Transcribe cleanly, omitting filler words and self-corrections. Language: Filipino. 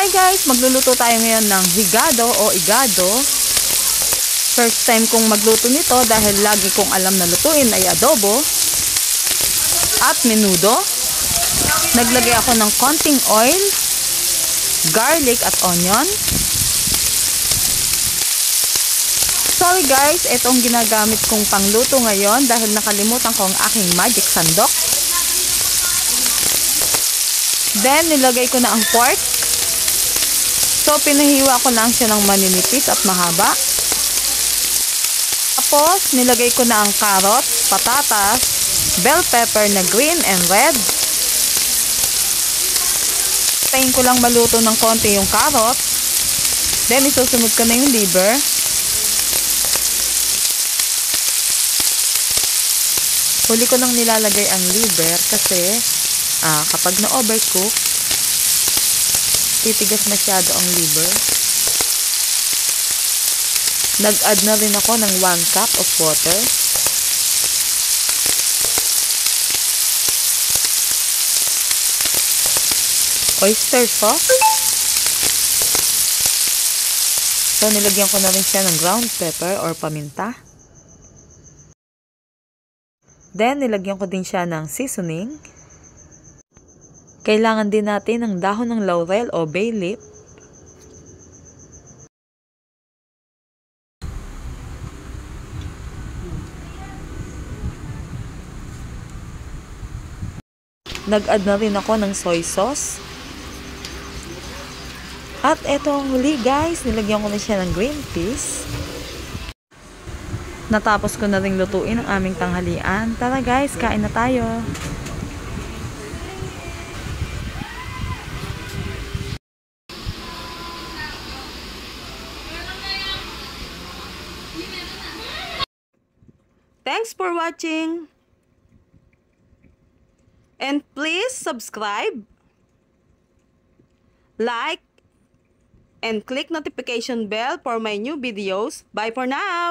Hi guys, magluluto tayo ngayon ng higado o igado. First time kong magluto nito dahil lagi kong alam na lutuin ay adobo at menudo. Naglagay ako ng konting oil, garlic at onion. Sorry guys, itong ginagamit kong pangluto ngayon dahil nakalimutan ko ang aking magic sandok. Then nilagay ko na ang pork. So, pinahiwa ko lang siya ng maninipis at mahaba. Tapos, nilagay ko na ang carrot, patatas, bell pepper na green and red. Tayin ko lang maluto ng konti yung carrot. Then, isusunod ko na yung liver. Huli ko nang nilalagay ang liver kasi kapag na-overcook, titigas masyado ang liver. Nag-add na rin ako ng 1 cup of water. Oyster sauce. So, nilagyan ko na rin siya ng ground pepper or paminta. Then, nilagyan ko din siya ng seasoning. Kailangan din natin ng dahon ng laurel o bay leaf. Nag-add na rin ako ng soy sauce. At eto ang huli guys, nilagyan ko na siya ng green peas. Natapos ko na rin lutuin ang aming tanghalian. Tara guys, kain na tayo. Thanks for watching. And please subscribe, like, and click notification bell for my new videos. Bye for now.